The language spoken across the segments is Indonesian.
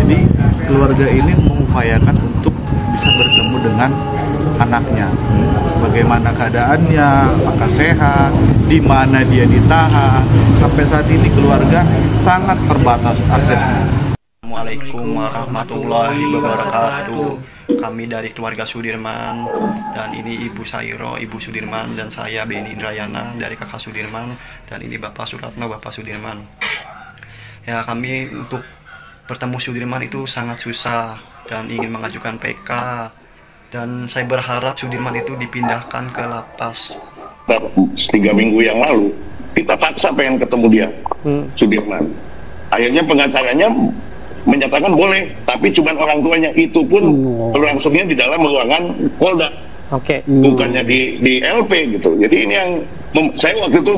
Jadi keluarga ini mengupayakan untuk bisa bertemu dengan anaknya. Bagaimana keadaannya, apakah sehat, di mana dia ditahan. Sampai saat ini keluarga sangat terbatas aksesnya. Assalamualaikum warahmatullahi wabarakatuh. Kami dari keluarga Sudirman, dan ini Ibu Sairo, Ibu Sudirman, dan saya Beni Indrayana dari kakak Sudirman, dan ini Bapak Suratno, Bapak Sudirman. Ya, kami untuk bertemu Sudirman itu sangat susah dan ingin mengajukan PK, dan saya berharap Sudirman itu dipindahkan ke lapas. 3 minggu yang lalu kita paksa pengen ketemu dia, Sudirman. Akhirnya pengacaranya menyatakan boleh, tapi cuma orang tuanya, itu pun berlangsungnya di dalam ruangan Polda, bukannya di LP gitu. Jadi ini yang saya waktu itu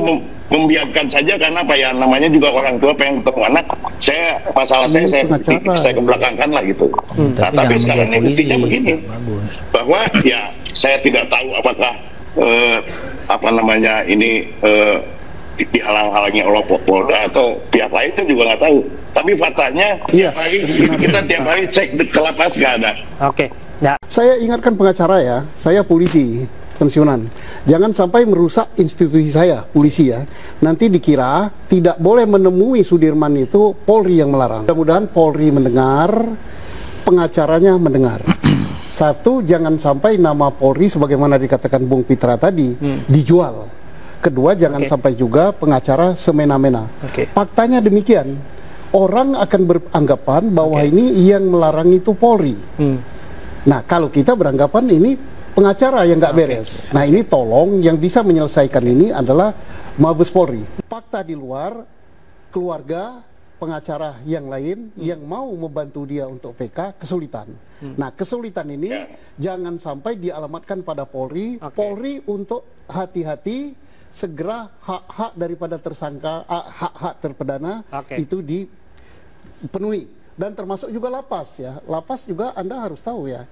membiarkan saja, karena apa ya, namanya juga orang tua pengen ketemu anak. Masalah saya kebelakangkan lah gitu. Nah, tapi sekarang ini buktinya begini, bahwa ya saya tidak tahu apakah ini dihalang-halangi oleh Polda atau pihak lain, itu juga nggak tahu. Tapi faktanya kita tiap hari cek ke lapas nggak ada. Saya ingatkan pengacara ya, saya polisi pensiunan. Jangan sampai merusak institusi saya, polisi ya. Nanti dikira tidak boleh menemui Sudirman itu Polri yang melarang. Mudah-mudahan Polri mendengar, pengacaranya mendengar. Satu, jangan sampai nama Polri sebagaimana dikatakan Bung Pitra tadi dijual. Kedua, jangan sampai juga pengacara semena-mena. Faktanya demikian. Orang akan beranggapan bahwa ini yang melarang itu Polri. Nah, kalau kita beranggapan ini pengacara yang nggak beres. Nah, ini tolong yang bisa menyelesaikan ini adalah Mabes Polri. Fakta di luar, keluarga, pengacara yang lain yang mau membantu dia untuk PK kesulitan. Nah, kesulitan ini jangan sampai dialamatkan pada Polri. Polri untuk hati-hati, segera hak-hak daripada tersangka, hak-hak terpidana itu dipenuhi, dan termasuk juga lapas ya. Lapas juga Anda harus tahu ya,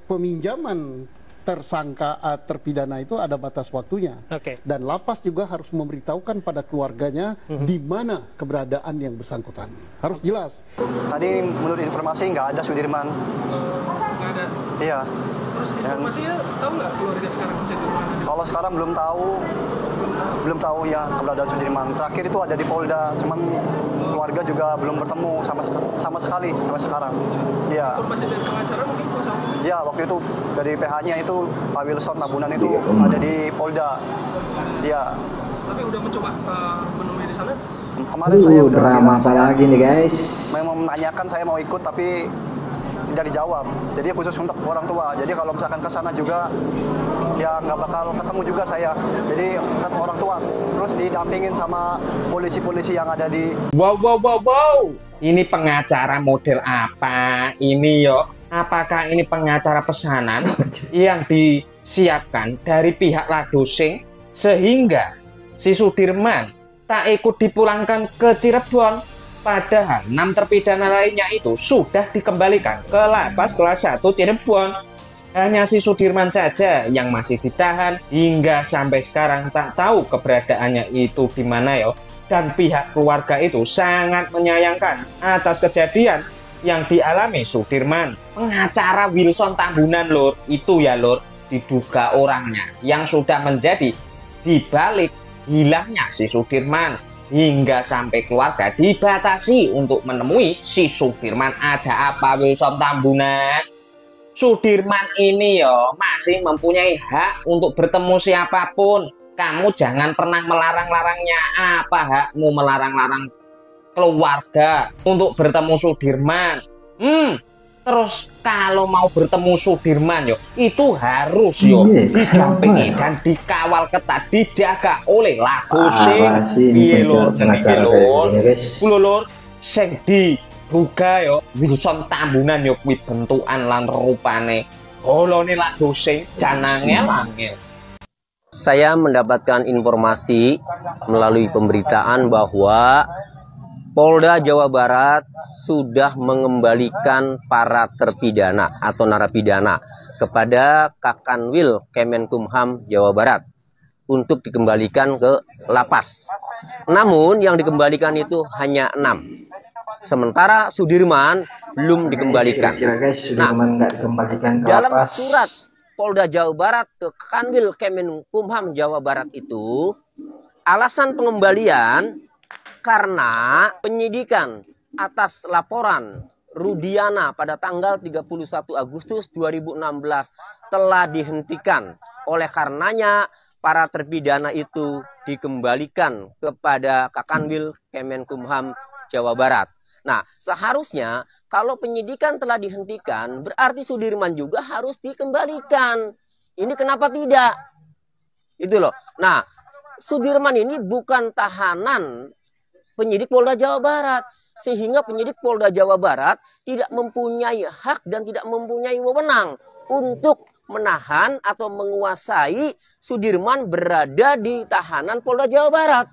peminjaman tersangka terpidana itu ada batas waktunya, dan lapas juga harus memberitahukan pada keluarganya di mana keberadaan yang bersangkutan, harus jelas. Tadi menurut informasi nggak ada Sudirman. Nggak ada? Iya. Terus informasinya tahu nggak keluarga sekarang Sudirman? Kalau sekarang belum tahu ya keberadaan Sudirman. Terakhir itu ada di Polda, cuman keluarga juga belum bertemu sama sekali sampai sekarang. Iya. Informasi dari pengacara mungkin sama? Iya, waktu itu dari PH-nya itu Pak Wilson Tabunan itu ada di Polda. Iya. Tapi udah mencoba menemui di sana? Kemarin saya udah drama apa lagi nih guys? Memang menanyakan saya mau ikut, tapi tidak dijawab. Jadi khusus untuk orang tua. Jadi kalau misalkan ke sana juga ya nggak bakal ketemu juga saya. Jadi kan orang tua terus didampingin sama polisi-polisi yang ada di. Wow. Ini pengacara model apa ini yo? Apakah ini pengacara pesanan yang disiapkan dari pihak Ladosing sehingga si Sudirman tak ikut dipulangkan ke Cirebon? Padahal 6 terpidana lainnya itu sudah dikembalikan ke lapas kelas 1 Cirebon. Hanya si Sudirman saja yang masih ditahan hingga sampai sekarang tak tahu keberadaannya itu di mana yo. Dan pihak keluarga itu sangat menyayangkan atas kejadian yang dialami Sudirman. Pengacara Wilson Tambunan lur, itu ya lur, diduga orangnya yang sudah menjadi dibalik hilangnya si Sudirman. Hingga sampai keluarga dibatasi untuk menemui si Sudirman. Ada apa Wilson Tambunan? Sudirman ini yo masih mempunyai hak untuk bertemu siapapun. Kamu jangan pernah melarang-larangnya. Apa hakmu melarang-larang keluarga untuk bertemu Sudirman? Terus kalau mau bertemu Sudirman yo, itu harus yo didampingi dan dikawal ketat, dijaga oleh Ladosing. Piye lur, lur, sing diduga yo Wilson Tambunan yo kuwi bentukan lan rupane holone Ladosing jan angel-angel. Saya mendapatkan informasi melalui pemberitaan bahwa Polda Jawa Barat sudah mengembalikan para terpidana atau narapidana kepada Kakanwil Kemenkumham Jawa Barat untuk dikembalikan ke lapas. Namun yang dikembalikan itu hanya 6. sementara Sudirman belum dikembalikan. Kira-kira guys, Sudirman nggak dikembalikan ke dalam lapas. surat Polda Jawa Barat ke Kanwil Kemenkumham Jawa Barat itu, alasan pengembalian karena penyidikan atas laporan Rudiana pada tanggal 31 Agustus 2016 telah dihentikan. Oleh karenanya para terpidana itu dikembalikan kepada Kakanwil Kemenkumham Jawa Barat. Nah, seharusnya kalau penyidikan telah dihentikan, berarti Sudirman juga harus dikembalikan. Ini kenapa tidak? Itu loh. Nah, Sudirman ini bukan tahanan penyidik Polda Jawa Barat. Sehingga penyidik Polda Jawa Barat tidak mempunyai hak dan tidak mempunyai wewenang untuk menahan atau menguasai Sudirman berada di tahanan Polda Jawa Barat.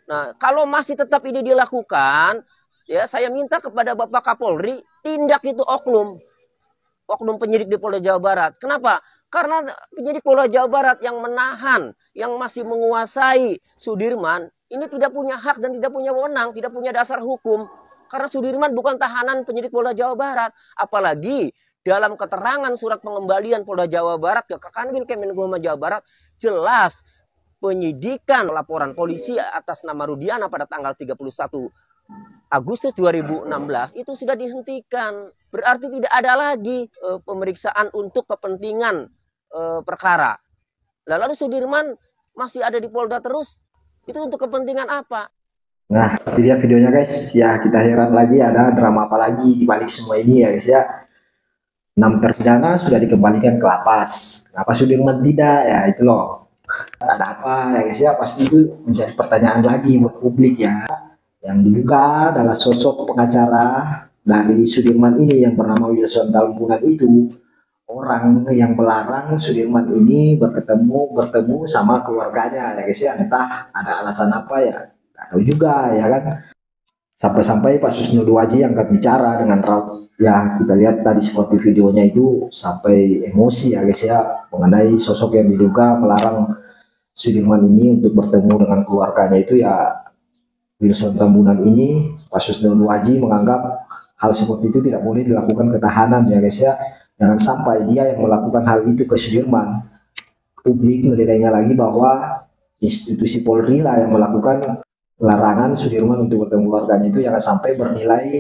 Nah, kalau masih tetap ini dilakukan, ya saya minta kepada Bapak Kapolri, tindak itu oknum penyidik di Polda Jawa Barat. Kenapa? Karena penyidik Polda Jawa Barat yang menahan, yang masih menguasai Sudirman, ini tidak punya hak dan tidak punya wewenang, tidak punya dasar hukum. Karena Sudirman bukan tahanan penyidik Polda Jawa Barat. Apalagi dalam keterangan surat pengembalian Polda Jawa Barat ke Kanwil Kemenkumham Jawa Barat, jelas penyidikan laporan polisi atas nama Rudiana pada tanggal 31 Agustus 2016 itu sudah dihentikan. Berarti tidak ada lagi pemeriksaan untuk kepentingan perkara. Lalu Sudirman masih ada di Polda terus, itu untuk kepentingan apa? Nah, itu dia videonya guys. Ya, kita heran lagi ada drama apa lagi di balik semua ini ya guys ya. 6 terpidana sudah dikembalikan ke lapas. Kenapa Sudirman tidak? Ya itu loh. Ada apa ya guys ya? Pasti itu menjadi pertanyaan lagi buat publik ya. Yang diduga adalah sosok pengacara dari Sudirman ini yang bernama Wilson Tambunan itu. Orang yang melarang Sudirman ini bertemu sama keluarganya ya guys ya, entah ada alasan apa ya, nggak tahu juga ya kan. Sampai-sampai Pak Susno Duwaji angkat bicara dengan raut ya, kita lihat tadi seperti videonya itu sampai emosi ya guys ya, mengenai sosok yang diduga melarang Sudirman ini untuk bertemu dengan keluarganya itu ya Wilson Tambunan ini. Pak Susno Duwaji menganggap hal seperti itu tidak boleh dilakukan ketahanan ya guys ya. Jangan sampai dia yang melakukan hal itu ke Sudirman. Publik menilainya lagi bahwa institusi Polri lah yang melakukan larangan Sudirman untuk bertemu keluarganya itu, jangan sampai bernilai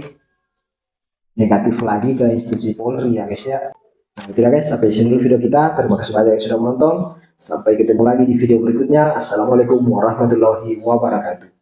negatif lagi ke institusi Polri ya guys ya. Nah itu ya guys, sampai sini dulu video kita. Terima kasih banyak yang sudah menonton. Sampai ketemu lagi di video berikutnya. Assalamualaikum warahmatullahi wabarakatuh.